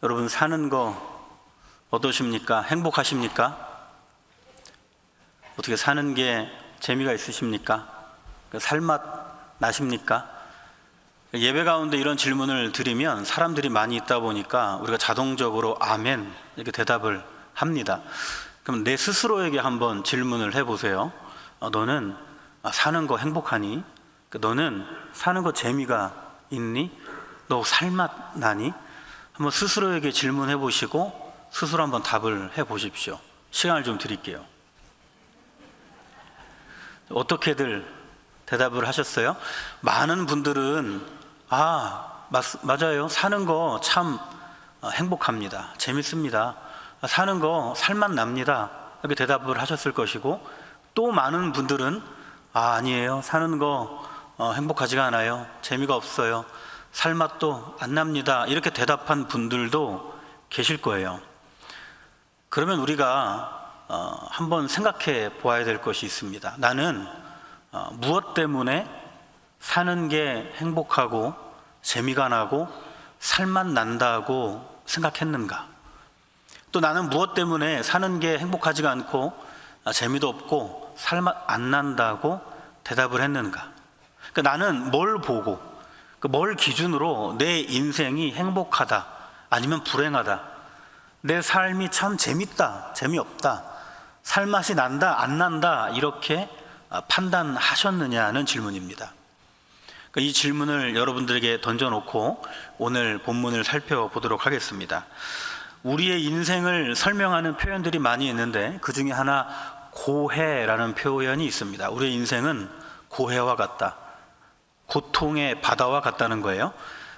여러분, 사는 거 어떠십니까? 행복하십니까? 어떻게 사는 게 재미가 있으십니까? 살맛 나십니까? 예배 가운데 이런 질문을 드리면 사람들이 많이 있다 보니까 우리가 자동적으로 아멘 이렇게 대답을 합니다. 그럼 내 스스로에게 한번 질문을 해보세요. 너는 사는 거 행복하니? 너는 사는 거 재미가 있니? 너 살맛 나니? 한번 스스로에게 질문해 보시고 스스로 한번 답을 해 보십시오. 시간을 좀 드릴게요. 어떻게들 대답을 하셨어요? 많은 분들은 맞아요. 사는 거 참 행복합니다. 재밌습니다. 사는 거 살맛 납니다. 이렇게 대답을 하셨을 것이고, 또 많은 분들은 아니에요. 사는 거 행복하지가 않아요. 재미가 없어요. 살맛도 안 납니다. 이렇게 대답한 분들도 계실 거예요. 그러면 우리가 한번 생각해 보아야 될 것이 있습니다. 나는 무엇 때문에 사는 게 행복하고 재미가 나고 살맛 난다고 생각했는가? 또 나는 무엇 때문에 사는 게 행복하지가 않고 재미도 없고 살맛 안 난다고 대답을 했는가? 그러니까 나는 뭘 보고, 뭘 기준으로 내 인생이 행복하다 아니면 불행하다, 내 삶이 참 재밌다 재미없다, 살맛이 난다 안 난다, 이렇게 판단하셨느냐는 질문입니다. 이 질문을 여러분들에게 던져놓고 오늘 본문을 살펴보도록 하겠습니다. 우리의 인생을 설명하는 표현들이 많이 있는데 그 중에 하나 고해라는 표현이 있습니다. 우리의 인생은 고해와 같다, 고통의 바다와 같다는 거예요.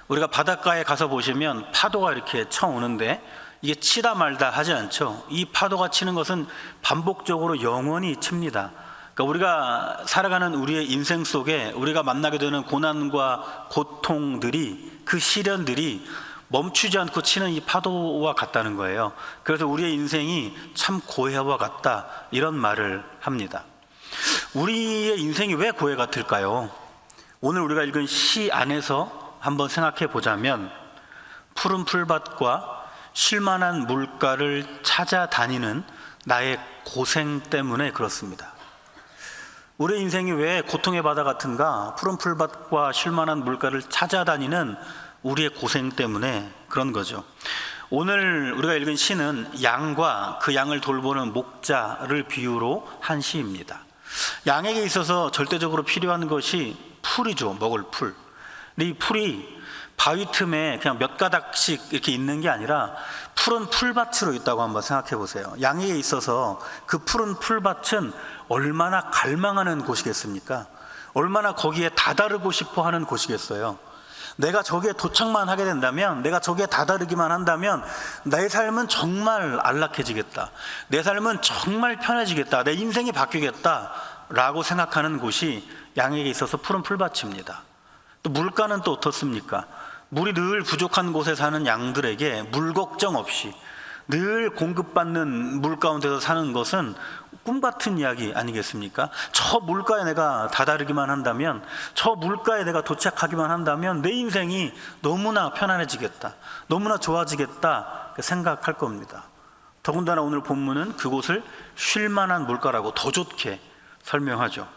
우리가 바닷가에 가서 보시면 파도가 이렇게 쳐오는데 이게 치다 말다 하지 않죠. 이 파도가 치는 것은 반복적으로 영원히 칩니다. 그러니까 우리가 살아가는 우리의 인생 속에 우리가 만나게 되는 고난과 고통들이, 그 시련들이 멈추지 않고 치는 이 파도와 같다는 거예요. 그래서 우리의 인생이 참 고해와 같다, 이런 말을 합니다. 우리의 인생이 왜 고해 같을까요? 오늘 우리가 읽은 시 안에서 한번 생각해 보자면, 푸른 풀밭과 쉴만한 물가를 찾아다니는 나의 고생 때문에 그렇습니다. 우리의 인생이 왜 고통의 바다 같은가? 푸른 풀밭과 쉴만한 물가를 찾아다니는 우리의 고생 때문에 그런 거죠. 오늘 우리가 읽은 시는 양과 그 양을 돌보는 목자를 비유로 한 시입니다. 양에게 있어서 절대적으로 필요한 것이 풀이죠. 먹을 풀. 근데 이 풀이 바위 틈에 그냥 몇 가닥씩 이렇게 있는 게 아니라 푸른 풀밭으로 있다고 한번 생각해 보세요. 양에게 있어서 그 푸른 풀밭은 얼마나 갈망하는 곳이겠습니까? 얼마나 거기에 다다르고 싶어 하는 곳이겠어요. 내가 저기에 도착만 하게 된다면, 내가 저기에 다다르기만 한다면 내 삶은 정말 안락해지겠다, 내 삶은 정말 편해지겠다, 내 인생이 바뀌겠다 라고 생각하는 곳이 양에게 있어서 푸른 풀밭입니다. 또 물가는 또 어떻습니까? 물이 늘 부족한 곳에 사는 양들에게 물 걱정 없이 늘 공급받는 물 가운데서 사는 것은 꿈같은 이야기 아니겠습니까? 저 물가에 내가 다다르기만 한다면, 저 물가에 내가 도착하기만 한다면 내 인생이 너무나 편안해지겠다, 너무나 좋아지겠다 생각할 겁니다. 더군다나 오늘 본문은 그곳을 쉴만한 물가라고 더 좋게 설명하죠.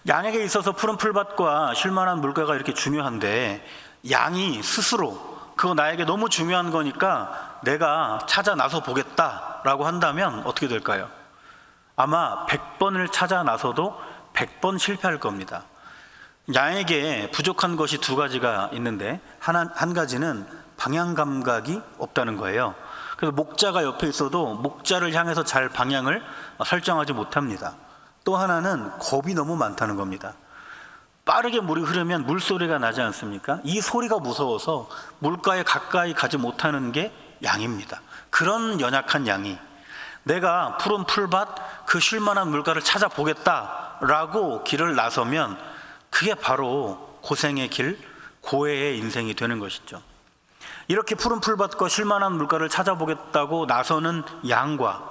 양에게 있어서 푸른 풀밭과 쉴만한 물가가 이렇게 중요한데, 양이 스스로 그거 나에게 너무 중요한 거니까 내가 찾아 나서 보겠다라고 한다면 어떻게 될까요? 아마 100번을 찾아 나서도 100번 실패할 겁니다. 양에게 부족한 것이 두 가지가 있는데, 한 가지는 방향 감각이 없다는 거예요. 그래서 목자가 옆에 있어도 목자를 향해서 잘 방향을 설정하지 못합니다. 또 하나는 겁이 너무 많다는 겁니다. 빠르게 물이 흐르면 물소리가 나지 않습니까? 이 소리가 무서워서 물가에 가까이 가지 못하는 게 양입니다. 그런 연약한 양이 내가 푸른 풀밭, 그 쉴만한 물가를 찾아보겠다라고 길을 나서면 그게 바로 고생의 길, 고해의 인생이 되는 것이죠. 이렇게 푸른 풀밭과 쉴만한 물가를 찾아보겠다고 나서는 양과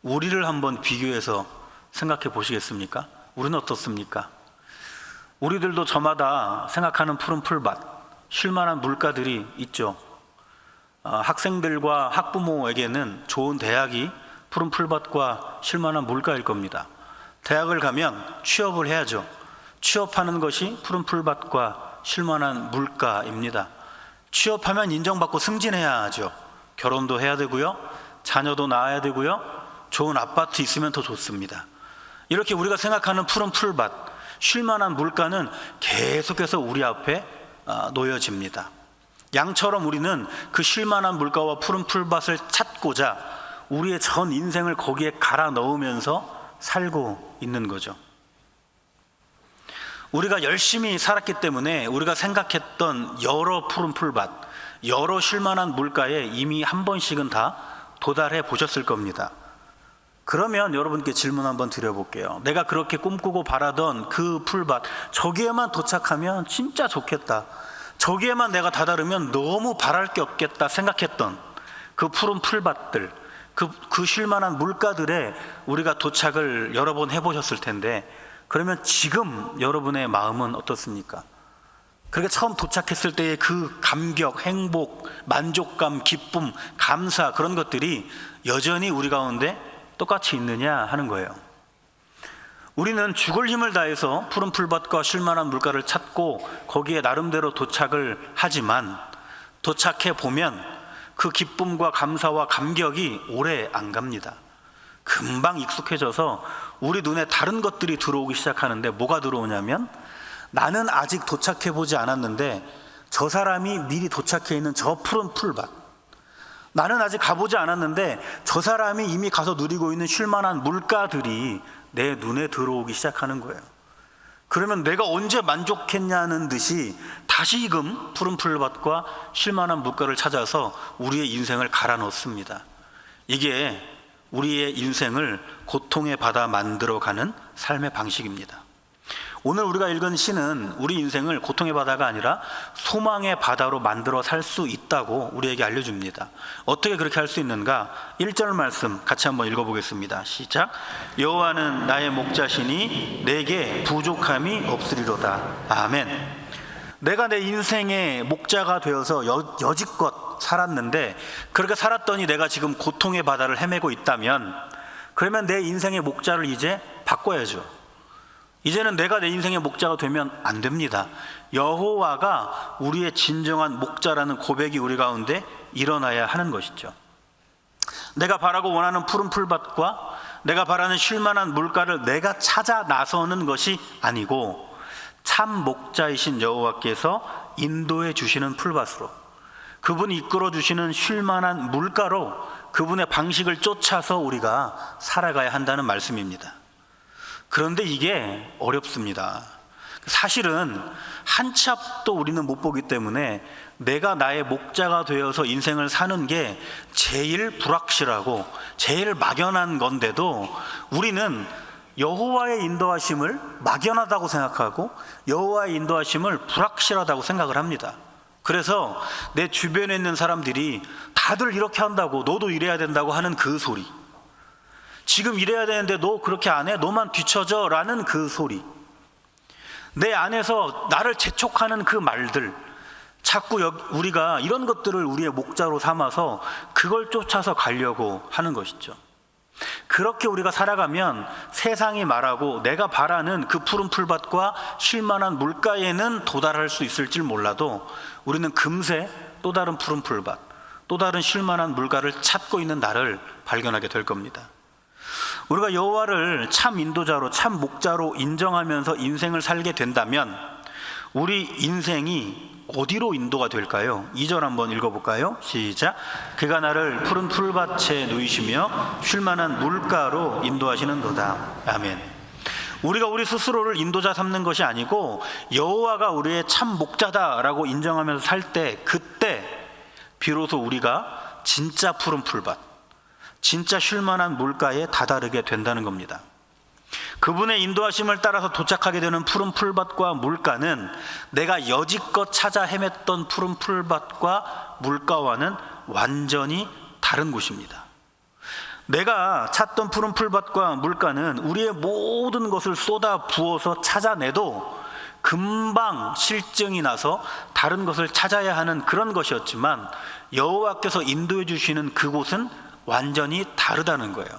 우리를 한번 비교해서 생각해 보시겠습니까? 우리는 어떻습니까? 우리들도 저마다 생각하는 푸른 풀밭, 쉴만한 물가들이 있죠. 학생들과 학부모에게는 좋은 대학이 푸른 풀밭과 쉴만한 물가일 겁니다. 대학을 가면 취업을 해야죠. 취업하는 것이 푸른 풀밭과 쉴만한 물가입니다. 취업하면 인정받고 승진해야 하죠. 결혼도 해야 되고요, 자녀도 낳아야 되고요, 좋은 아파트 있으면 더 좋습니다. 이렇게 우리가 생각하는 푸른 풀밭, 쉴만한 물가는 계속해서 우리 앞에 놓여집니다. 양처럼 우리는 그 쉴만한 물가와 푸른 풀밭을 찾고자 우리의 전 인생을 거기에 갈아 넣으면서 살고 있는 거죠. 우리가 열심히 살았기 때문에 우리가 생각했던 여러 푸른 풀밭, 여러 쉴만한 물가에 이미 한 번씩은 다 도달해 보셨을 겁니다. 그러면 여러분께 질문 한번 드려볼게요. 내가 그렇게 꿈꾸고 바라던 그 풀밭, 저기에만 도착하면 진짜 좋겠다, 저기에만 내가 다다르면 너무 바랄 게 없겠다 생각했던 그 푸른 풀밭들, 그 쉴만한 물가들에 우리가 도착을 여러 번 해보셨을 텐데, 그러면 지금 여러분의 마음은 어떻습니까? 그렇게 처음 도착했을 때의 그 감격, 행복, 만족감, 기쁨, 감사, 그런 것들이 여전히 우리 가운데 똑같이 있느냐 하는 거예요. 우리는 죽을 힘을 다해서 푸른 풀밭과 쉴만한 물가를 찾고 거기에 나름대로 도착을 하지만, 도착해 보면 그 기쁨과 감사와 감격이 오래 안 갑니다. 금방 익숙해져서 우리 눈에 다른 것들이 들어오기 시작하는데, 뭐가 들어오냐면, 나는 아직 도착해 보지 않았는데 저 사람이 미리 도착해 있는 저 푸른 풀밭, 나는 아직 가보지 않았는데 저 사람이 이미 가서 누리고 있는 쉴만한 물가들이 내 눈에 들어오기 시작하는 거예요. 그러면 내가 언제 만족했냐는 듯이 다시금 푸른 풀밭과 쉴만한 물가를 찾아서 우리의 인생을 갈아 넣습니다. 이게 우리의 인생을 고통의 바다 만들어가는 삶의 방식입니다. 오늘 우리가 읽은 시는 우리 인생을 고통의 바다가 아니라 소망의 바다로 만들어 살 수 있다고 우리에게 알려줍니다. 어떻게 그렇게 할 수 있는가? 1절 말씀 같이 한번 읽어보겠습니다. 시작. 여호와는 나의 목자시니 내게 부족함이 없으리로다. 아멘. 내가 내 인생의 목자가 되어서 여지껏 살았는데, 그렇게 살았더니 내가 지금 고통의 바다를 헤매고 있다면, 그러면 내 인생의 목자를 이제 바꿔야죠. 이제는 내가 내 인생의 목자가 되면 안 됩니다. 여호와가 우리의 진정한 목자라는 고백이 우리 가운데 일어나야 하는 것이죠. 내가 바라고 원하는 푸른 풀밭과 내가 바라는 쉴만한 물가를 내가 찾아 나서는 것이 아니고, 참 목자이신 여호와께서 인도해 주시는 풀밭으로, 그분이 이끌어 주시는 쉴만한 물가로, 그분의 방식을 쫓아서 우리가 살아가야 한다는 말씀입니다. 그런데 이게 어렵습니다. 사실은 한 치 앞도 우리는 못 보기 때문에 내가 나의 목자가 되어서 인생을 사는 게 제일 불확실하고 제일 막연한 건데도, 우리는 여호와의 인도하심을 막연하다고 생각하고 여호와의 인도하심을 불확실하다고 생각을 합니다. 그래서 내 주변에 있는 사람들이 다들 이렇게 한다고, 너도 이래야 된다고 하는 그 소리, 지금 이래야 되는데 너 그렇게 안 해? 너만 뒤처져? 라는 그 소리, 내 안에서 나를 재촉하는 그 말들, 자꾸 우리가 이런 것들을 우리의 목자로 삼아서 그걸 쫓아서 가려고 하는 것이죠. 그렇게 우리가 살아가면 세상이 말하고 내가 바라는 그 푸른 풀밭과 쉴만한 물가에는 도달할 수 있을지 몰라도, 우리는 금세 또 다른 푸른 풀밭, 또 다른 쉴만한 물가를 찾고 있는 나를 발견하게 될 겁니다. 우리가 여호와를 참 인도자로, 참 목자로 인정하면서 인생을 살게 된다면 우리 인생이 어디로 인도가 될까요? 2절 한번 읽어볼까요? 시작. 그가 나를 푸른 풀밭에 누이시며 쉴만한 물가로 인도하시는도다. 아멘. 우리가 우리 스스로를 인도자 삼는 것이 아니고 여호와가 우리의 참 목자다라고 인정하면서 살 때, 그때 비로소 우리가 진짜 푸른 풀밭, 진짜 쉴만한 물가에 다다르게 된다는 겁니다. 그분의 인도하심을 따라서 도착하게 되는 푸른 풀밭과 물가는 내가 여지껏 찾아 헤맸던 푸른 풀밭과 물가와는 완전히 다른 곳입니다. 내가 찾던 푸른 풀밭과 물가는 우리의 모든 것을 쏟아 부어서 찾아내도 금방 실증이 나서 다른 것을 찾아야 하는 그런 것이었지만 여호와께서 인도해 주시는 그곳은 완전히 다르다는 거예요.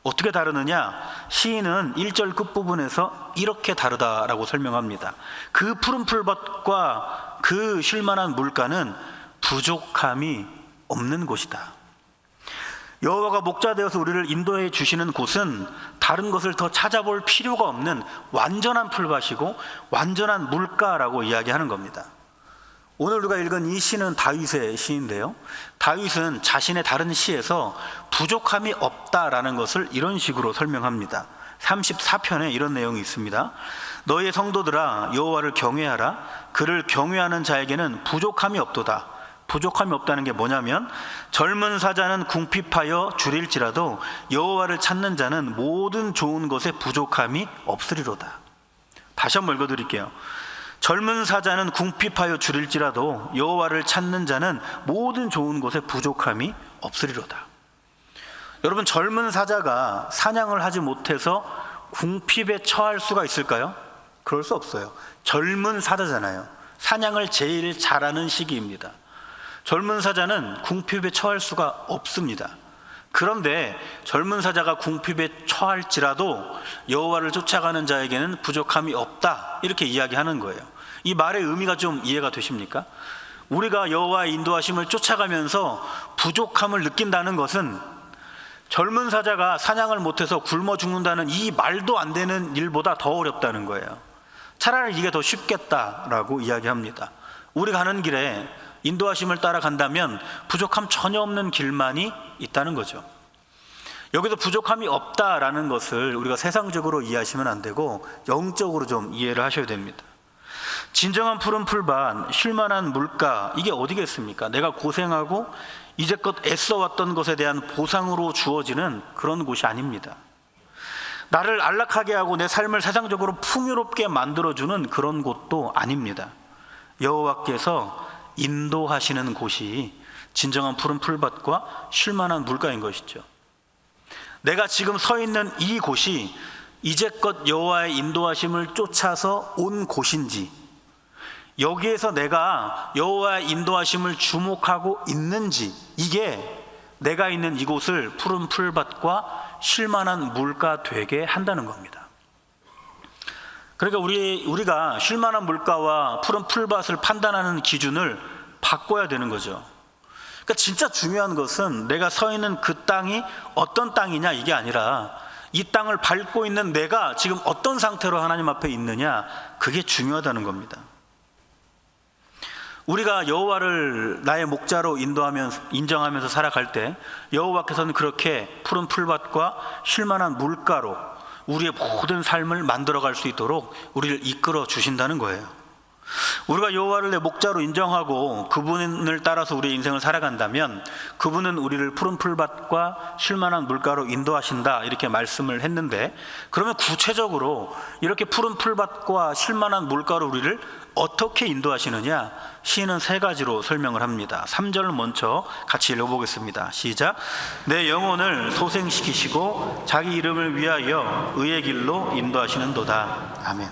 어떻게 다르느냐? 시인은 1절 끝부분에서 이렇게 다르다라고 설명합니다. 그 푸른 풀밭과 그 쉴만한 물가는 부족함이 없는 곳이다. 여호와가 목자 되어서 우리를 인도해 주시는 곳은 다른 것을 더 찾아볼 필요가 없는 완전한 풀밭이고 완전한 물가라고 이야기하는 겁니다. 오늘 우리가 읽은 이 시는 다윗의 시인데요, 다윗은 자신의 다른 시에서 부족함이 없다라는 것을 이런 식으로 설명합니다. 34편에 이런 내용이 있습니다. 너희의 성도들아 여호와를 경외하라. 그를 경외하는 자에게는 부족함이 없도다. 부족함이 없다는 게 뭐냐면, 젊은 사자는 궁핍하여 줄일지라도 여호와를 찾는 자는 모든 좋은 것에 부족함이 없으리로다. 다시 한번 읽어드릴게요. 젊은 사자는 궁핍하여 줄일지라도 여호와를 찾는 자는 모든 좋은 것에 부족함이 없으리로다. 여러분, 젊은 사자가 사냥을 하지 못해서 궁핍에 처할 수가 있을까요? 그럴 수 없어요. 젊은 사자잖아요. 사냥을 제일 잘하는 시기입니다. 젊은 사자는 궁핍에 처할 수가 없습니다. 그런데 젊은 사자가 궁핍에 처할지라도 여호와를 쫓아가는 자에게는 부족함이 없다, 이렇게 이야기하는 거예요. 이 말의 의미가 좀 이해가 되십니까? 우리가 여호와의 인도하심을 쫓아가면서 부족함을 느낀다는 것은 젊은 사자가 사냥을 못해서 굶어 죽는다는 이 말도 안 되는 일보다 더 어렵다는 거예요. 차라리 이게 더 쉽겠다라고 이야기합니다. 우리가 가는 길에 인도하심을 따라간다면 부족함 전혀 없는 길만이 있다는 거죠. 여기서 부족함이 없다라는 것을 우리가 세상적으로 이해하시면 안 되고 영적으로 좀 이해를 하셔야 됩니다. 진정한 푸른 풀밭, 쉴만한 물가, 이게 어디겠습니까? 내가 고생하고 이제껏 애써왔던 것에 대한 보상으로 주어지는 그런 곳이 아닙니다. 나를 안락하게 하고 내 삶을 세상적으로 풍요롭게 만들어주는 그런 곳도 아닙니다. 여호와께서 인도하시는 곳이 진정한 푸른 풀밭과 쉴만한 물가인 것이죠. 내가 지금 서 있는 이 곳이 이제껏 여호와의 인도하심을 쫓아서 온 곳인지, 여기에서 내가 여호와의 인도하심을 주목하고 있는지, 이게 내가 있는 이곳을 푸른 풀밭과 쉴만한 물가 되게 한다는 겁니다. 그러니까 우리가 쉴만한 물가와 푸른 풀밭을 판단하는 기준을 바꿔야 되는 거죠. 그러니까 진짜 중요한 것은 내가 서 있는 그 땅이 어떤 땅이냐, 이게 아니라 이 땅을 밟고 있는 내가 지금 어떤 상태로 하나님 앞에 있느냐, 그게 중요하다는 겁니다. 우리가 여호와를 나의 목자로 인정하면서 살아갈 때 여호와께서는 그렇게 푸른 풀밭과 쉴만한 물가로 우리의 모든 삶을 만들어갈 수 있도록 우리를 이끌어 주신다는 거예요. 우리가 여호와를 내 목자로 인정하고 그분을 따라서 우리의 인생을 살아간다면 그분은 우리를 푸른 풀밭과 쉴만한 물가로 인도하신다, 이렇게 말씀을 했는데, 그러면 구체적으로 이렇게 푸른 풀밭과 쉴만한 물가로 우리를 어떻게 인도하시느냐, 시인은 3가지로 설명을 합니다. 3절을 먼저 같이 읽어보겠습니다. 시작. 내 영혼을 소생시키시고 자기 이름을 위하여 의의 길로 인도하시는도다. 아멘.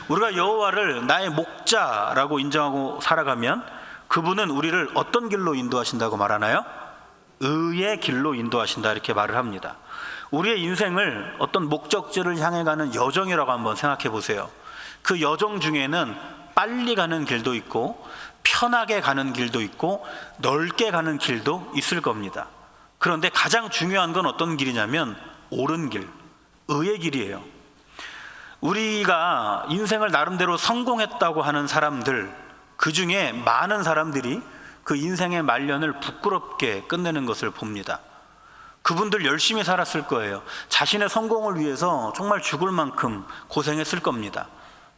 우리가 여호와를 나의 목자라고 인정하고 살아가면 그분은 우리를 어떤 길로 인도하신다고 말하나요? 의의 길로 인도하신다, 이렇게 말을 합니다. 우리의 인생을 어떤 목적지를 향해 가는 여정이라고 한번 생각해 보세요. 그 여정 중에는 빨리 가는 길도 있고 편하게 가는 길도 있고 넓게 가는 길도 있을 겁니다. 그런데 가장 중요한 건 어떤 길이냐면 옳은 길, 의의 길이에요. 우리가 인생을 나름대로 성공했다고 하는 사람들, 그 중에 많은 사람들이 그 인생의 말년을 부끄럽게 끝내는 것을 봅니다. 그분들 열심히 살았을 거예요. 자신의 성공을 위해서 정말 죽을 만큼 고생했을 겁니다.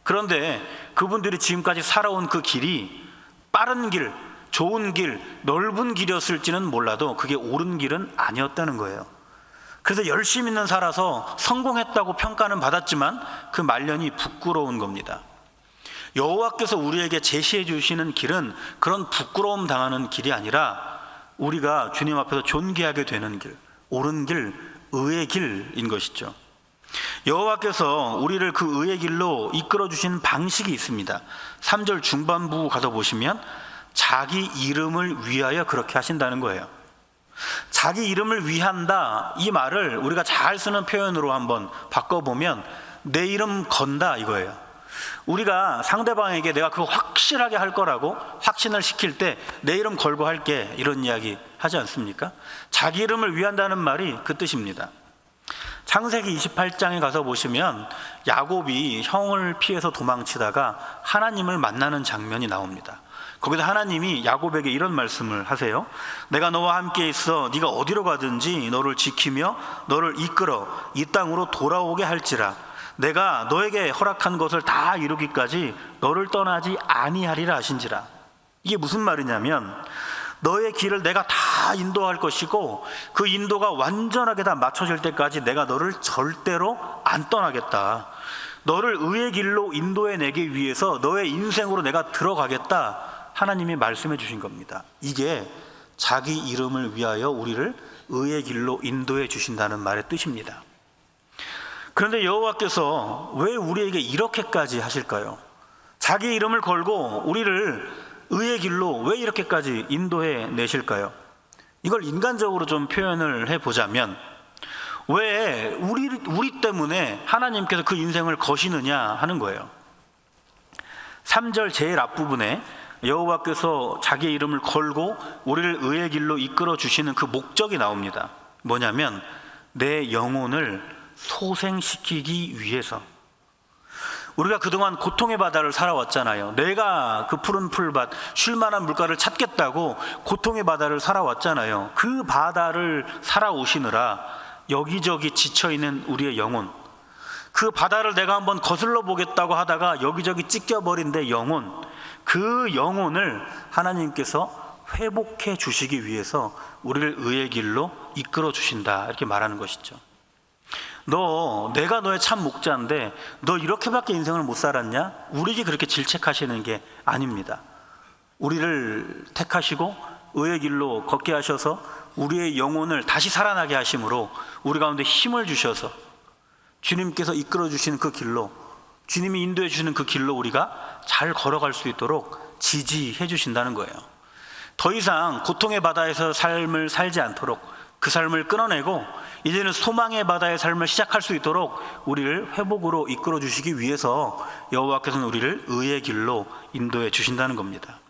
그런데 그분들이 지금까지 살아온 그 길이 빠른 길, 좋은 길, 넓은 길이었을지는 몰라도 그게 옳은 길은 아니었다는 거예요. 그래서 열심히는 살아서 성공했다고 평가는 받았지만 그 말년이 부끄러운 겁니다. 여호와께서 우리에게 제시해 주시는 길은 그런 부끄러움 당하는 길이 아니라 우리가 주님 앞에서 존귀하게 되는 길, 옳은 길, 의의 길인 것이죠. 여호와께서 우리를 그 의의 길로 이끌어 주신 방식이 있습니다. 3절 중반부 가서 보시면 자기 이름을 위하여 그렇게 하신다는 거예요. 자기 이름을 위한다, 이 말을 우리가 잘 쓰는 표현으로 한번 바꿔보면 내 이름 건다 이거예요. 우리가 상대방에게 내가 그거 확실하게 할 거라고 확신을 시킬 때 내 이름 걸고 할게, 이런 이야기 하지 않습니까? 자기 이름을 위한다는 말이 그 뜻입니다. 창세기 28장에 가서 보시면 야곱이 형을 피해서 도망치다가 하나님을 만나는 장면이 나옵니다. 거기서 하나님이 야곱에게 이런 말씀을 하세요. 내가 너와 함께 있어 네가 어디로 가든지 너를 지키며 너를 이끌어 이 땅으로 돌아오게 할지라. 내가 너에게 허락한 것을 다 이루기까지 너를 떠나지 아니하리라 하신지라. 이게 무슨 말이냐면 너의 길을 내가 다 인도할 것이고 그 인도가 완전하게 다 맞춰질 때까지 내가 너를 절대로 안 떠나겠다. 너를 의의 길로 인도해내기 위해서 너의 인생으로 내가 들어가겠다. 하나님이 말씀해 주신 겁니다. 이게 자기 이름을 위하여 우리를 의의 길로 인도해 주신다는 말의 뜻입니다. 그런데 여호와께서 왜 우리에게 이렇게까지 하실까요? 자기 이름을 걸고 우리를 의의 길로 왜 이렇게까지 인도해 내실까요? 이걸 인간적으로 좀 표현을 해보자면 왜 우리 때문에 하나님께서 그 인생을 거시느냐 하는 거예요. 3절 제일 앞부분에 여호와께서 자기의 이름을 걸고 우리를 의의 길로 이끌어 주시는 그 목적이 나옵니다. 뭐냐면 내 영혼을 소생시키기 위해서. 우리가 그동안 고통의 바다를 살아왔잖아요. 내가 그 푸른 풀밭, 쉴만한 물가를 찾겠다고 고통의 바다를 살아왔잖아요. 그 바다를 살아오시느라 여기저기 지쳐있는 우리의 영혼, 그 바다를 내가 한번 거슬러 보겠다고 하다가 여기저기 찢겨버린 내 영혼, 그 영혼을 하나님께서 회복해 주시기 위해서 우리를 의의 길로 이끌어 주신다, 이렇게 말하는 것이죠. 내가 너의 참 목자인데 너 이렇게밖에 인생을 못 살았냐? 우리에게 그렇게 질책하시는 게 아닙니다. 우리를 택하시고 의의 길로 걷게 하셔서 우리의 영혼을 다시 살아나게 하심으로 우리 가운데 힘을 주셔서 주님께서 이끌어 주시는 그 길로, 주님이 인도해 주시는 그 길로 우리가 잘 걸어갈 수 있도록 지지해 주신다는 거예요. 더 이상 고통의 바다에서 삶을 살지 않도록 그 삶을 끊어내고 이제는 소망의 바다의 삶을 시작할 수 있도록 우리를 회복으로 이끌어 주시기 위해서 여호와께서는 우리를 의의 길로 인도해 주신다는 겁니다.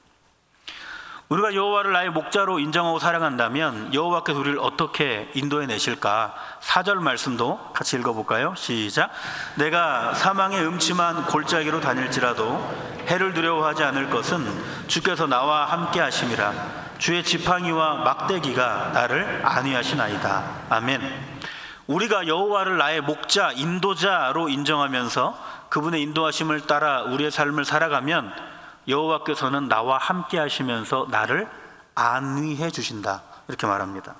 우리가 여호와를 나의 목자로 인정하고 사랑한다면 여호와께서 우리를 어떻게 인도해 내실까? 4절 말씀도 같이 읽어볼까요? 시작. 내가 사망의 음침한 골짜기로 다닐지라도 해를 두려워하지 않을 것은 주께서 나와 함께 하심이라. 주의 지팡이와 막대기가 나를 안위하시나이다. 아멘. 우리가 여호와를 나의 목자, 인도자로 인정하면서 그분의 인도하심을 따라 우리의 삶을 살아가면 여호와께서는 나와 함께 하시면서 나를 안위해 주신다, 이렇게 말합니다.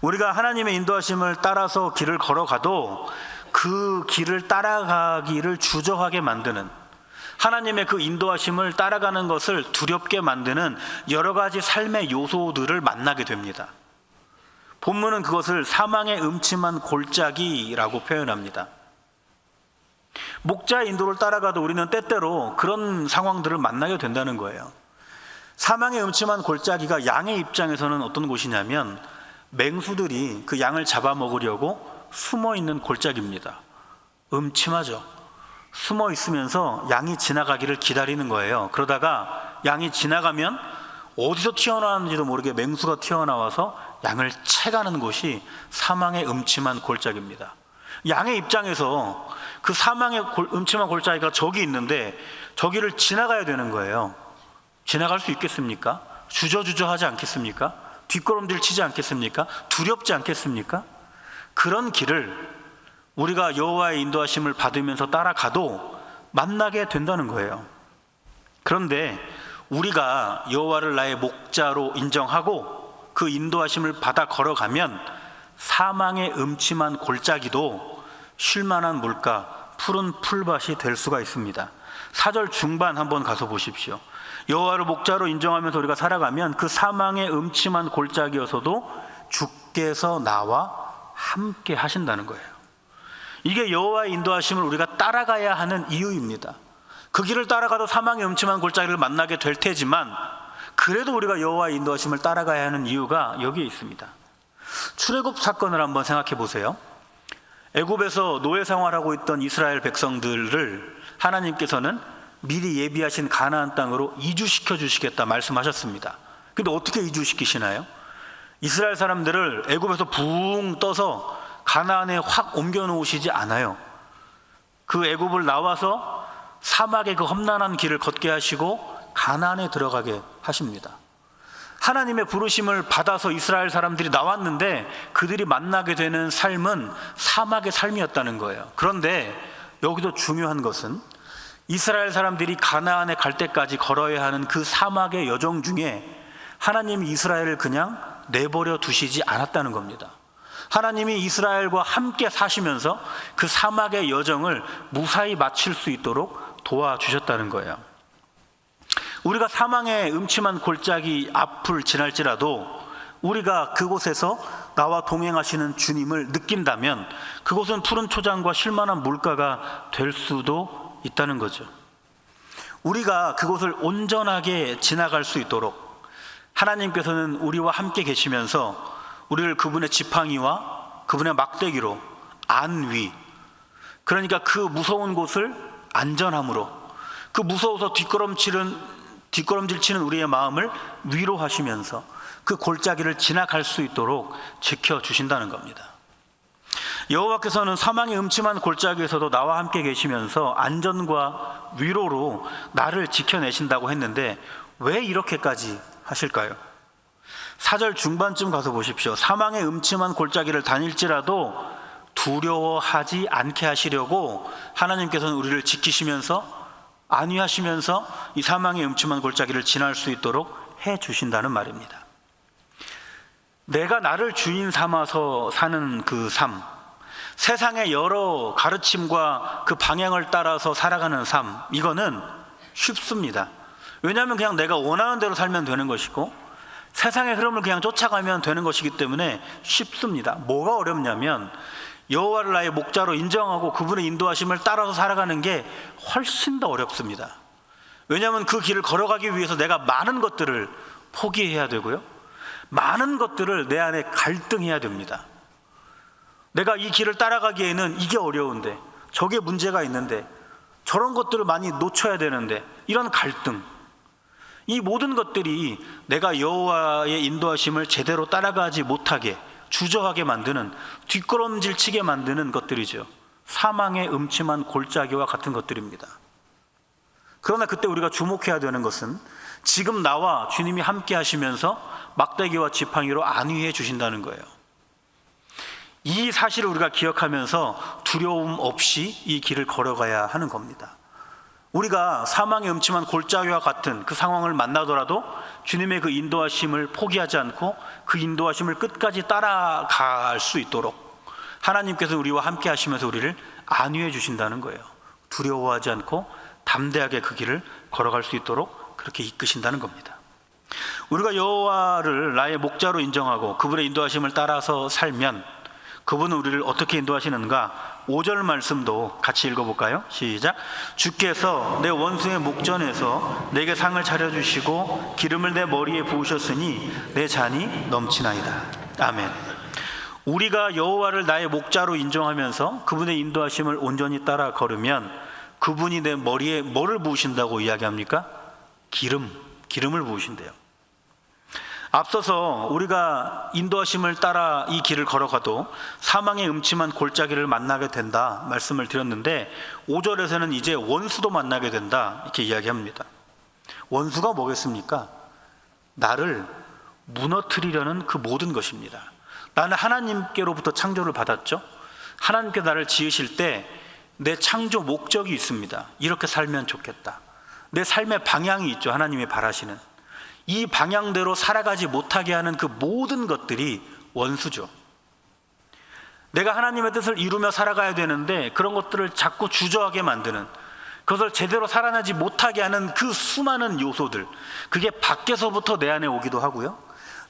우리가 하나님의 인도하심을 따라서 길을 걸어가도 그 길을 따라가기를 주저하게 만드는, 하나님의 그 인도하심을 따라가는 것을 두렵게 만드는 여러 가지 삶의 요소들을 만나게 됩니다. 본문은 그것을 사망의 음침한 골짜기라고 표현합니다. 목자의 인도를 따라가도 우리는 때때로 그런 상황들을 만나게 된다는 거예요. 사망의 음침한 골짜기가 양의 입장에서는 어떤 곳이냐면 맹수들이 그 양을 잡아먹으려고 숨어있는 골짜기입니다. 음침하죠. 숨어 있으면서 양이 지나가기를 기다리는 거예요. 그러다가 양이 지나가면 어디서 튀어나왔는지도 모르게 맹수가 튀어나와서 양을 채가는 곳이 사망의 음침한 골짜기입니다. 양의 입장에서 그 사망의 음침한 골짜기가 저기 있는데 저기를 지나가야 되는 거예요. 지나갈 수 있겠습니까? 주저주저하지 않겠습니까? 뒷걸음질 치지 않겠습니까? 두렵지 않겠습니까? 그런 길을 우리가 여호와의 인도하심을 받으면서 따라가도 만나게 된다는 거예요. 그런데 우리가 여호와를 나의 목자로 인정하고 그 인도하심을 받아 걸어가면 사망의 음침한 골짜기도 쉴만한 물가, 푸른 풀밭이 될 수가 있습니다. 4절 중반 한번 가서 보십시오. 여호와를 목자로 인정하면서 우리가 살아가면 그 사망의 음침한 골짜기여서도 주께서 나와 함께 하신다는 거예요. 이게 여호와의 인도하심을 우리가 따라가야 하는 이유입니다. 그 길을 따라가도 사망의 음침한 골짜기를 만나게 될 테지만 그래도 우리가 여호와의 인도하심을 따라가야 하는 이유가 여기에 있습니다. 출애굽 사건을 한번 생각해 보세요. 애굽에서 노예 생활하고 있던 이스라엘 백성들을 하나님께서는 미리 예비하신 가나안 땅으로 이주시켜 주시겠다 말씀하셨습니다. 근데 어떻게 이주시키시나요? 이스라엘 사람들을 애굽에서 붕 떠서 가나안에 확 옮겨 놓으시지 않아요. 그 애굽을 나와서 사막의 그 험난한 길을 걷게 하시고 가나안에 들어가게 하십니다. 하나님의 부르심을 받아서 이스라엘 사람들이 나왔는데 그들이 만나게 되는 삶은 사막의 삶이었다는 거예요. 그런데 여기서 중요한 것은 이스라엘 사람들이 가나안에 갈 때까지 걸어야 하는 그 사막의 여정 중에 하나님이 이스라엘을 그냥 내버려 두시지 않았다는 겁니다. 하나님이 이스라엘과 함께 사시면서 그 사막의 여정을 무사히 마칠 수 있도록 도와주셨다는 거예요. 우리가 사망의 음침한 골짜기 앞을 지날지라도 우리가 그곳에서 나와 동행하시는 주님을 느낀다면 그곳은 푸른 초장과 쉴만한 물가가 될 수도 있다는 거죠. 우리가 그곳을 온전하게 지나갈 수 있도록 하나님께서는 우리와 함께 계시면서 우리를 그분의 지팡이와 그분의 막대기로 안위, 그러니까 그 무서운 곳을 안전함으로, 그 무서워서 뒷걸음질 치는 우리의 마음을 위로하시면서 그 골짜기를 지나갈 수 있도록 지켜주신다는 겁니다. 여호와께서는 사망의 음침한 골짜기에서도 나와 함께 계시면서 안전과 위로로 나를 지켜내신다고 했는데 왜 이렇게까지 하실까요? 4절 중반쯤 가서 보십시오. 사망의 음침한 골짜기를 다닐지라도 두려워하지 않게 하시려고 하나님께서는 우리를 지키시면서 안위하시면서 이 사망의 음침한 골짜기를 지날 수 있도록 해주신다는 말입니다. 내가 나를 주인 삼아서 사는 그 삶, 세상의 여러 가르침과 그 방향을 따라서 살아가는 삶, 이거는 쉽습니다. 왜냐하면 그냥 내가 원하는 대로 살면 되는 것이고 세상의 흐름을 그냥 쫓아가면 되는 것이기 때문에 쉽습니다. 뭐가 어렵냐면 여호와를 나의 목자로 인정하고 그분의 인도하심을 따라서 살아가는 게 훨씬 더 어렵습니다. 왜냐하면 그 길을 걸어가기 위해서 내가 많은 것들을 포기해야 되고요, 많은 것들을 내 안에 갈등해야 됩니다. 내가 이 길을 따라가기에는 이게 어려운데, 저게 문제가 있는데, 저런 것들을 많이 놓쳐야 되는데, 이런 갈등, 이 모든 것들이 내가 여호와의 인도하심을 제대로 따라가지 못하게, 주저하게 만드는, 뒷걸음질 치게 만드는 것들이죠. 사망의 음침한 골짜기와 같은 것들입니다. 그러나 그때 우리가 주목해야 되는 것은 지금 나와 주님이 함께 하시면서 막대기와 지팡이로 안위해 주신다는 거예요. 이 사실을 우리가 기억하면서 두려움 없이 이 길을 걸어가야 하는 겁니다. 우리가 사망의 음침한 골짜기와 같은 그 상황을 만나더라도 주님의 그 인도하심을 포기하지 않고 그 인도하심을 끝까지 따라갈 수 있도록 하나님께서 우리와 함께 하시면서 우리를 안위해 주신다는 거예요. 두려워하지 않고 담대하게 그 길을 걸어갈 수 있도록 그렇게 이끄신다는 겁니다. 우리가 여호와를 나의 목자로 인정하고 그분의 인도하심을 따라서 살면 그분은 우리를 어떻게 인도하시는가? 5절 말씀도 같이 읽어볼까요? 시작. 주께서 내 원수의 목전에서 내게 상을 차려주시고 기름을 내 머리에 부으셨으니 내 잔이 넘치나이다. 아멘. 우리가 여호와를 나의 목자로 인정하면서 그분의 인도하심을 온전히 따라 걸으면 그분이 내 머리에 뭐를 부으신다고 이야기합니까? 기름을 부으신대요. 앞서서 우리가 인도하심을 따라 이 길을 걸어가도 사망의 음침한 골짜기를 만나게 된다 말씀을 드렸는데 5절에서는 이제 원수도 만나게 된다 이렇게 이야기합니다. 원수가 뭐겠습니까? 나를 무너뜨리려는 그 모든 것입니다. 나는 하나님께로부터 창조를 받았죠. 하나님께 나를 지으실 때 내 창조 목적이 있습니다. 이렇게 살면 좋겠다. 내 삶의 방향이 있죠. 하나님이 바라시는 이 방향대로 살아가지 못하게 하는 그 모든 것들이 원수죠. 내가 하나님의 뜻을 이루며 살아가야 되는데 그런 것들을 자꾸 주저하게 만드는, 그것을 제대로 살아나지 못하게 하는 그 수많은 요소들, 그게 밖에서부터 내 안에 오기도 하고요,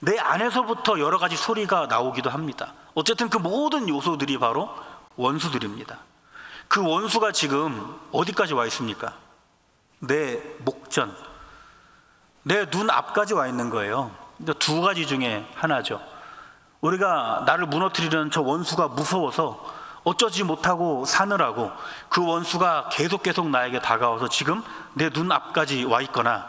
내 안에서부터 여러 가지 소리가 나오기도 합니다. 어쨌든 그 모든 요소들이 바로 원수들입니다. 그 원수가 지금 어디까지 와 있습니까? 내 목전, 내 눈 앞까지 와 있는 거예요. 두 가지 중에 하나죠. 우리가 나를 무너뜨리는 저 원수가 무서워서 어쩌지 못하고 사느라고 그 원수가 계속 나에게 다가와서 지금 내 눈 앞까지 와 있거나,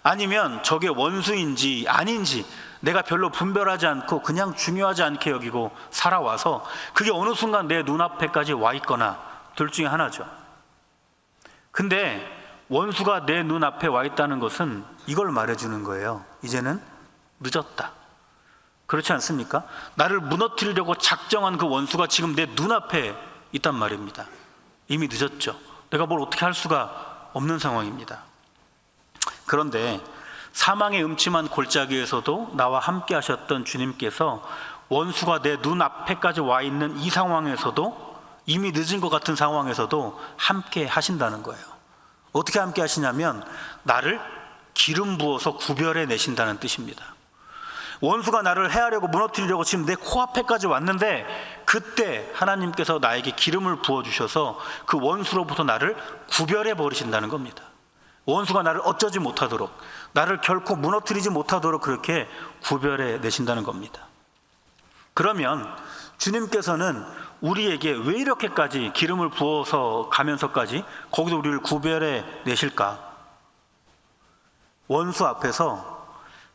아니면 저게 원수인지 아닌지 내가 별로 분별하지 않고 그냥 중요하지 않게 여기고 살아와서 그게 어느 순간 내 눈앞에까지 와 있거나, 둘 중에 하나죠. 근데 원수가 내 눈앞에 와 있다는 것은 이걸 말해주는 거예요. 이제는 늦었다. 그렇지 않습니까? 나를 무너뜨리려고 작정한 그 원수가 지금 내 눈앞에 있단 말입니다. 이미 늦었죠. 내가 뭘 어떻게 할 수가 없는 상황입니다. 그런데 사망의 음침한 골짜기에서도 나와 함께 하셨던 주님께서 원수가 내 눈앞에까지 와 있는 이 상황에서도, 이미 늦은 것 같은 상황에서도 함께 하신다는 거예요. 어떻게 함께 하시냐면 나를 기름 부어서 구별해 내신다는 뜻입니다. 원수가 나를 해하려고 무너뜨리려고 지금 내 코앞에까지 왔는데, 그때 하나님께서 나에게 기름을 부어주셔서 그 원수로부터 나를 구별해 버리신다는 겁니다. 원수가 나를 어쩌지 못하도록, 나를 결코 무너뜨리지 못하도록 그렇게 구별해 내신다는 겁니다. 그러면 주님께서는 우리에게 왜 이렇게까지 기름을 부어서 가면서까지 거기서 우리를 구별해 내실까? 원수 앞에서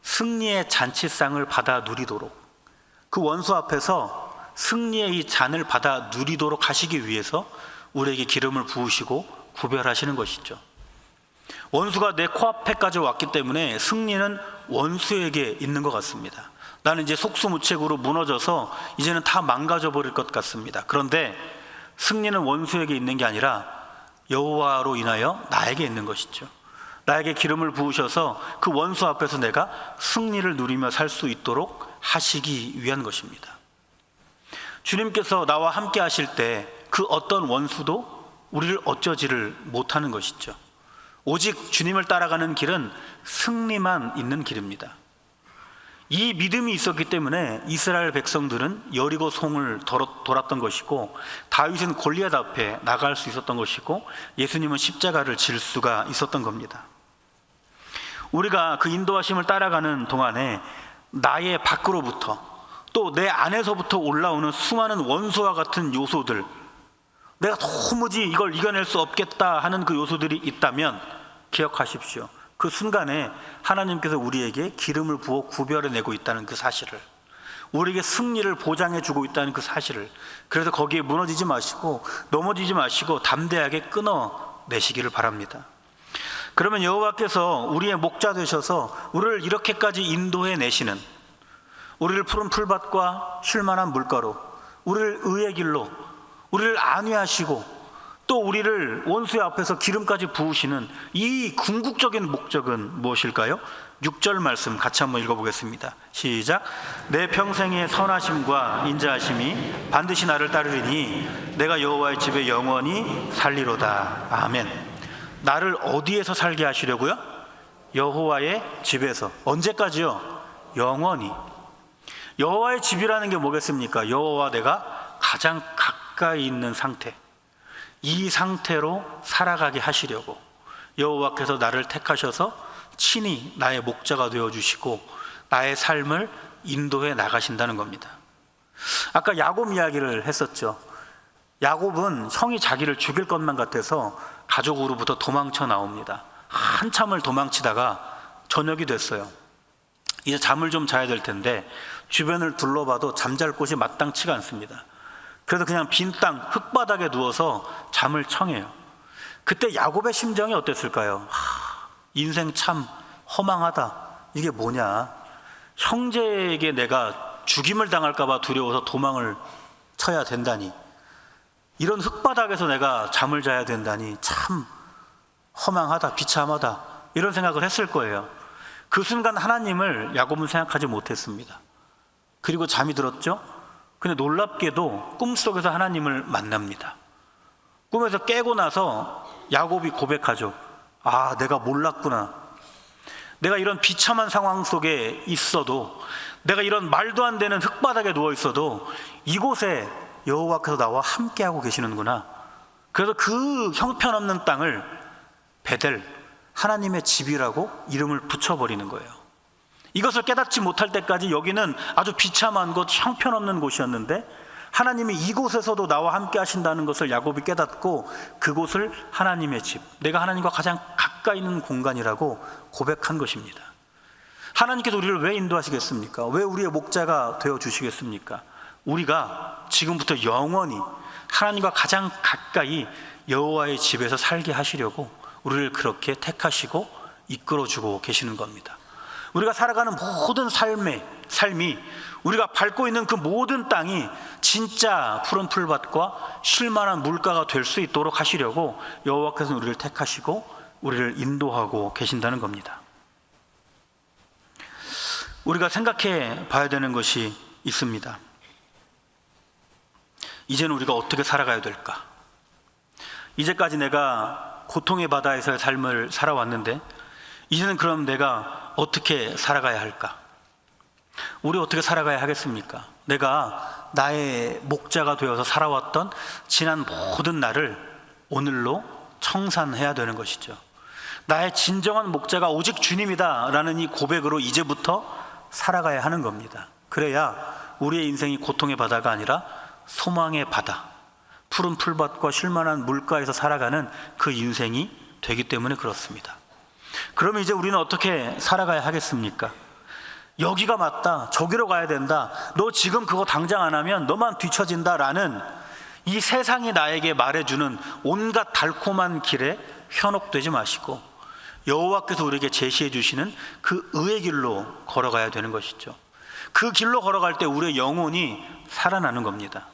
승리의 잔치상을 받아 누리도록, 그 원수 앞에서 승리의 이 잔을 받아 누리도록 하시기 위해서 우리에게 기름을 부으시고 구별하시는 것이죠. 원수가 내 코앞에까지 왔기 때문에 승리는 원수에게 있는 것 같습니다. 나는 이제 속수무책으로 무너져서 이제는 다 망가져 버릴 것 같습니다. 그런데 승리는 원수에게 있는 게 아니라 여호와로 인하여 나에게 있는 것이죠. 나에게 기름을 부으셔서 그 원수 앞에서 내가 승리를 누리며 살 수 있도록 하시기 위한 것입니다. 주님께서 나와 함께 하실 때 그 어떤 원수도 우리를 어쩌지를 못하는 것이죠. 오직 주님을 따라가는 길은 승리만 있는 길입니다. 이 믿음이 있었기 때문에 이스라엘 백성들은 여리고 성을 돌았던 것이고, 다윗은 골리앗 앞에 나갈 수 있었던 것이고, 예수님은 십자가를 질 수가 있었던 겁니다. 우리가 그 인도하심을 따라가는 동안에 나의 밖으로부터, 또 내 안에서부터 올라오는 수많은 원수와 같은 요소들, 내가 도무지 이걸 이겨낼 수 없겠다 하는 그 요소들이 있다면 기억하십시오. 그 순간에 하나님께서 우리에게 기름을 부어 구별해내고 있다는 그 사실을, 우리에게 승리를 보장해주고 있다는 그 사실을, 그래서 거기에 무너지지 마시고 넘어지지 마시고 담대하게 끊어내시기를 바랍니다. 그러면 여호와께서 우리의 목자 되셔서 우리를 이렇게까지 인도해 내시는, 우리를 푸른 풀밭과 쉴만한 물가로, 우리를 의의 길로, 우리를 안위하시고 또 우리를 원수의 앞에서 기름까지 부으시는 이 궁극적인 목적은 무엇일까요? 6절 말씀 같이 한번 읽어보겠습니다. 시작. 내 평생의 선하심과 인자하심이 반드시 나를 따르리니 내가 여호와의 집에 영원히 살리로다. 아멘. 나를 어디에서 살게 하시려고요? 여호와의 집에서. 언제까지요? 영원히. 여호와의 집이라는 게 뭐겠습니까? 여호와와 내가 가장 가까이 있는 상태, 이 상태로 살아가게 하시려고 여호와께서 나를 택하셔서 친히 나의 목자가 되어주시고 나의 삶을 인도해 나가신다는 겁니다. 아까 야곱 이야기를 했었죠. 야곱은 형이 자기를 죽일 것만 같아서 가족으로부터 도망쳐 나옵니다. 한참을 도망치다가 저녁이 됐어요. 이제 잠을 좀 자야 될 텐데 주변을 둘러봐도 잠잘 곳이 마땅치가 않습니다. 그래서 그냥 빈 땅 흙바닥에 누워서 잠을 청해요. 그때 야곱의 심정이 어땠을까요? 인생 참 허망하다. 이게 뭐냐? 형제에게 내가 죽임을 당할까 봐 두려워서 도망을 쳐야 된다니, 이런 흙바닥에서 내가 잠을 자야 된다니 참 허망하다, 비참하다, 이런 생각을 했을 거예요. 그 순간 하나님을 야곱은 생각하지 못했습니다. 그리고 잠이 들었죠. 근데 놀랍게도 꿈속에서 하나님을 만납니다. 꿈에서 깨고 나서 야곱이 고백하죠. 아, 내가 몰랐구나. 내가 이런 비참한 상황 속에 있어도, 내가 이런 말도 안 되는 흙바닥에 누워 있어도 이곳에 여호와께서 나와 함께하고 계시는구나. 그래서 그 형편없는 땅을 베델, 하나님의 집이라고 이름을 붙여버리는 거예요. 이것을 깨닫지 못할 때까지 여기는 아주 비참한 곳, 형편없는 곳이었는데 하나님이 이곳에서도 나와 함께 하신다는 것을 야곱이 깨닫고 그곳을 하나님의 집, 내가 하나님과 가장 가까이 있는 공간이라고 고백한 것입니다. 하나님께서 우리를 왜 인도하시겠습니까? 왜 우리의 목자가 되어주시겠습니까? 우리가 지금부터 영원히 하나님과 가장 가까이 여호와의 집에서 살게 하시려고 우리를 그렇게 택하시고 이끌어주고 계시는 겁니다. 우리가 살아가는 모든 삶이 우리가 밟고 있는 그 모든 땅이 진짜 푸른 풀밭과 쉴만한 물가가 될 수 있도록 하시려고 여호와께서는 우리를 택하시고 우리를 인도하고 계신다는 겁니다. 우리가 생각해 봐야 되는 것이 있습니다. 이제는 우리가 어떻게 살아가야 될까? 이제까지 내가 고통의 바다에서의 삶을 살아왔는데 이제는 그럼 내가 어떻게 살아가야 할까? 우리 어떻게 살아가야 하겠습니까? 내가 나의 목자가 되어서 살아왔던 지난 모든 날을 오늘로 청산해야 되는 것이죠. 나의 진정한 목자가 오직 주님이다 라는 이 고백으로 이제부터 살아가야 하는 겁니다. 그래야 우리의 인생이 고통의 바다가 아니라 소망의 바다, 푸른 풀밭과 쉴만한 물가에서 살아가는 그 인생이 되기 때문에 그렇습니다. 그러면 이제 우리는 어떻게 살아가야 하겠습니까? 여기가 맞다, 저기로 가야 된다, 너 지금 그거 당장 안 하면 너만 뒤처진다 라는 이 세상이 나에게 말해주는 온갖 달콤한 길에 현혹되지 마시고 여호와께서 우리에게 제시해 주시는 그 의의 길로 걸어가야 되는 것이죠. 그 길로 걸어갈 때 우리의 영혼이 살아나는 겁니다.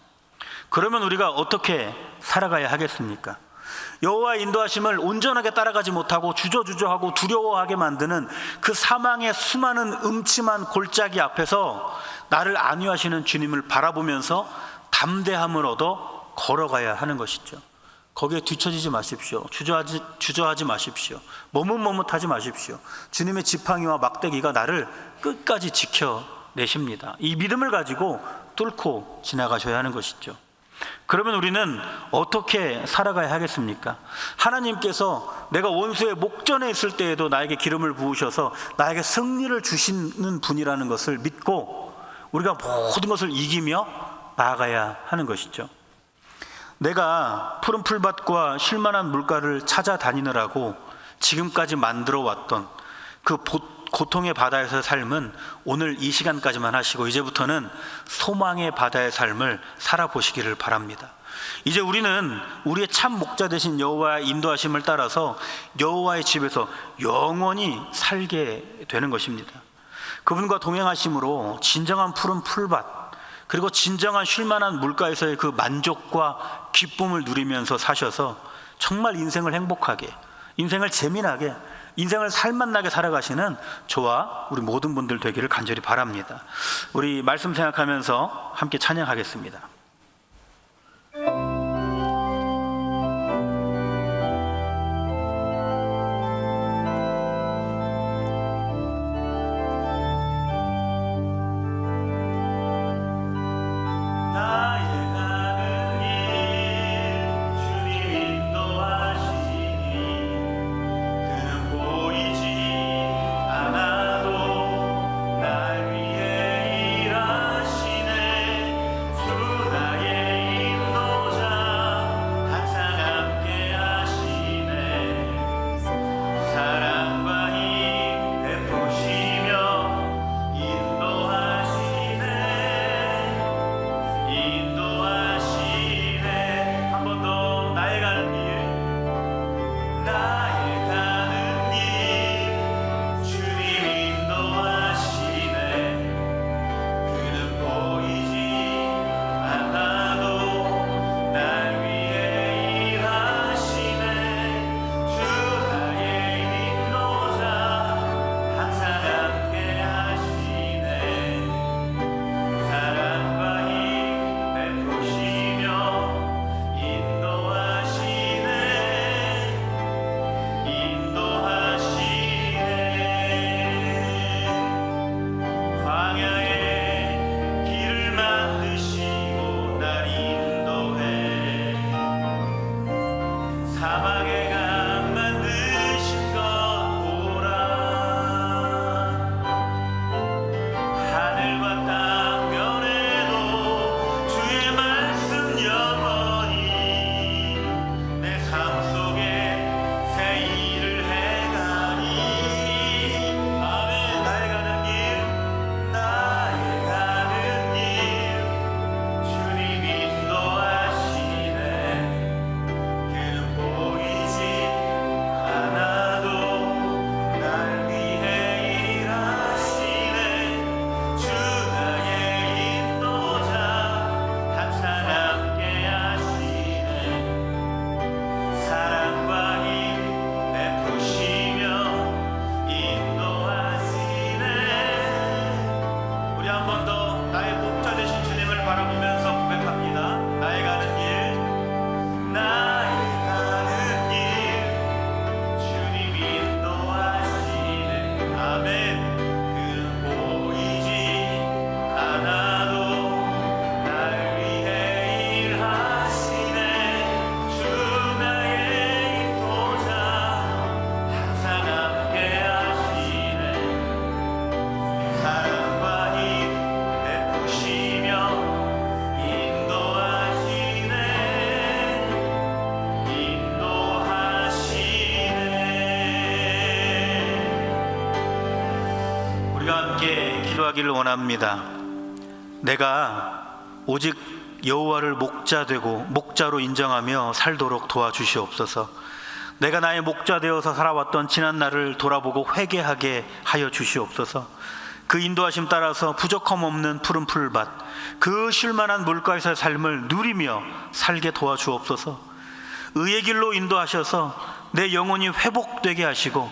그러면 우리가 어떻게 살아가야 하겠습니까? 여호와의 인도하심을 온전하게 따라가지 못하고 주저주저하고 두려워하게 만드는 그 사망의 수많은 음침한 골짜기 앞에서 나를 안위하시는 주님을 바라보면서 담대함을 얻어 걸어가야 하는 것이죠. 거기에 뒤처지지 마십시오. 주저하지 마십시오. 머뭇머뭇하지 마십시오. 주님의 지팡이와 막대기가 나를 끝까지 지켜내십니다. 이 믿음을 가지고 뚫고 지나가셔야 하는 것이죠. 그러면 우리는 어떻게 살아가야 하겠습니까? 하나님께서 내가 원수의 목전에 있을 때에도 나에게 기름을 부으셔서 나에게 승리를 주시는 분이라는 것을 믿고 우리가 모든 것을 이기며 나아가야 하는 것이죠. 내가 푸른 풀밭과 쉴만한 물가를 찾아다니느라고 지금까지 만들어 왔던 그 고통의 바다에서의 삶은 오늘 이 시간까지만 하시고 이제부터는 소망의 바다의 삶을 살아보시기를 바랍니다. 이제 우리는 우리의 참 목자 되신 여호와의 인도하심을 따라서 여호와의 집에서 영원히 살게 되는 것입니다. 그분과 동행하심으로 진정한 푸른 풀밭 그리고 진정한 쉴만한 물가에서의 그 만족과 기쁨을 누리면서 사셔서 정말 인생을 행복하게, 인생을 재미나게, 인생을 살맛나게 살아가시는 저와 우리 모든 분들 되기를 간절히 바랍니다. 우리 말씀 생각하면서 함께 찬양하겠습니다. 날 위해 일하시네 주 번 더 나의 목자 되신 주님을 바라보면서 고백합니다. 나의 가는 길 주님이 인도하시네. 아멘. 그 보이지 않아도 날 위해 일하시네. 주 나의 인도자 항상 함께 하시네. 사랑과 힘 베푸시며 인도하시네. 우리가 함께 기도하기를 원합니다. 내가 오직 여호와를 목자 되고 목자로 인정하며 살도록 도와주시옵소서. 내가 나의 목자 되어서 살아왔던 지난 날을 돌아보고 회개하게 하여 주시옵소서. 그 인도하심 따라서 부족함 없는 푸른 풀밭, 그 쉴만한 물가에서의 삶을 누리며 살게 도와주옵소서. 의의 길로 인도하셔서 내 영혼이 회복되게 하시고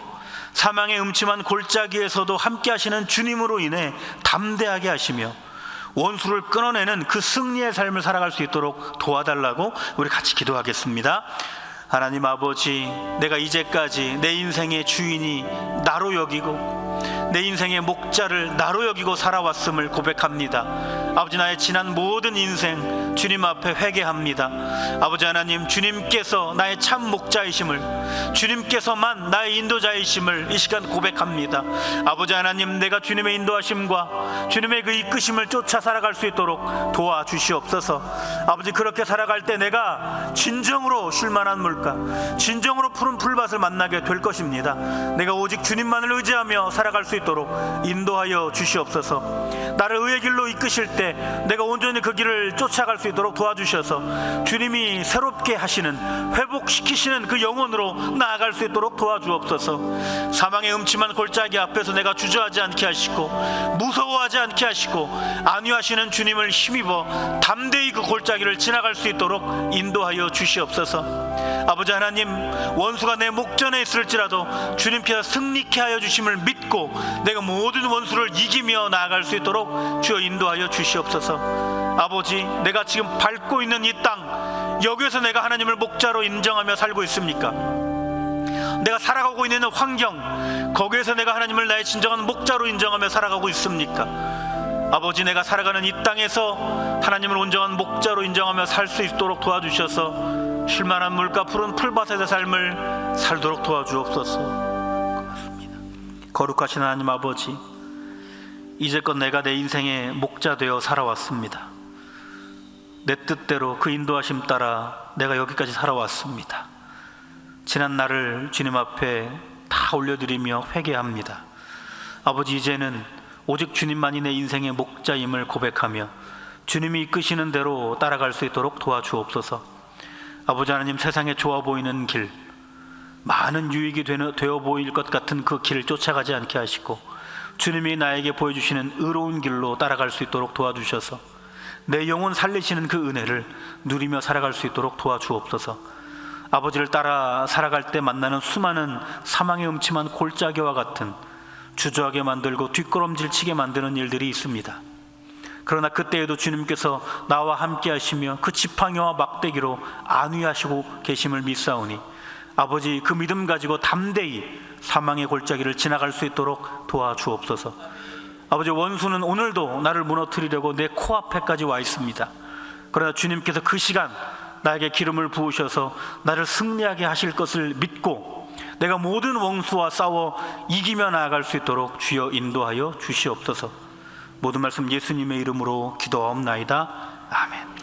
사망의 음침한 골짜기에서도 함께 하시는 주님으로 인해 담대하게 하시며 원수를 끊어내는 그 승리의 삶을 살아갈 수 있도록 도와달라고 우리 같이 기도하겠습니다. 하나님 아버지, 내가 이제까지 내 인생의 주인이 나로 여기고 내 인생의 목자를 나로 여기고 살아왔음을 고백합니다. 아버지, 나의 지난 모든 인생 주님 앞에 회개합니다. 아버지 하나님, 주님께서 나의 참 목자이심을, 주님께서만 나의 인도자이심을 이 시간 고백합니다. 아버지 하나님, 내가 주님의 인도하심과 주님의 그 이끄심을 쫓아 살아갈 수 있도록 도와주시옵소서. 아버지, 그렇게 살아갈 때 내가 진정으로 쉴만한 물가, 진정으로 푸른 풀밭을 만나게 될 것입니다. 내가 오직 주님만을 의지하며 살아갈 수 있도록 인도하여 주시옵소서. 나를 의의 길로 이끄실 때 내가 온전히 그 길을 쫓아갈 수 있도록 도와주셔서 주님이 새롭게 하시는, 회복시키시는 그 영혼으로 나아갈 수 있도록 도와주옵소서. 사망의 음침한 골짜기 앞에서 내가 주저하지 않게 하시고 무서워하지 않게 하시고 안위하시는 주님을 힘입어 담대히 그 골짜기를 지나갈 수 있도록 인도하여 주시옵소서. 아버지 하나님, 원수가 내 목전에 있을지라도 주님께서 승리케 하여 주심을 믿고 내가 모든 원수를 이기며 나아갈 수 있도록 주여 인도하여 주시옵소서. 아버지, 내가 지금 밟고 있는 이 땅, 여기에서 내가 하나님을 목자로 인정하며 살고 있습니까? 내가 살아가고 있는 환경, 거기에서 내가 하나님을 나의 진정한 목자로 인정하며 살아가고 있습니까? 아버지, 내가 살아가는 이 땅에서 하나님을 온전한 목자로 인정하며 살 수 있도록 도와주셔서 쉴만한 물가 푸른 풀밭의 삶을 살도록 도와주옵소서. 고맙습니다. 거룩하신 하나님 아버지, 이제껏 내가 내 인생의 목자 되어 살아왔습니다. 내 뜻대로 그 인도하심 따라 내가 여기까지 살아왔습니다. 지난 날을 주님 앞에 다 올려드리며 회개합니다. 아버지, 이제는 오직 주님만이 내 인생의 목자임을 고백하며 주님이 이끄시는 대로 따라갈 수 있도록 도와주옵소서. 아버지 하나님, 세상에 좋아 보이는 길, 많은 유익이 되어 보일 것 같은 그 길을 쫓아가지 않게 하시고 주님이 나에게 보여주시는 의로운 길로 따라갈 수 있도록 도와주셔서 내 영혼 살리시는 그 은혜를 누리며 살아갈 수 있도록 도와주옵소서. 아버지를 따라 살아갈 때 만나는 수많은 사망의 음침한 골짜기와 같은 주저하게 만들고 뒷걸음질 치게 만드는 일들이 있습니다. 그러나 그때에도 주님께서 나와 함께 하시며 그 지팡이와 막대기로 안위하시고 계심을 믿사오니 아버지, 그 믿음 가지고 담대히 사망의 골짜기를 지나갈 수 있도록 도와주옵소서. 아버지, 원수는 오늘도 나를 무너뜨리려고 내 코앞에까지 와 있습니다. 그러나 주님께서 그 시간 나에게 기름을 부으셔서 나를 승리하게 하실 것을 믿고 내가 모든 원수와 싸워 이기며 나아갈 수 있도록 주여 인도하여 주시옵소서. 모든 말씀 예수님의 이름으로 기도하옵나이다. 아멘.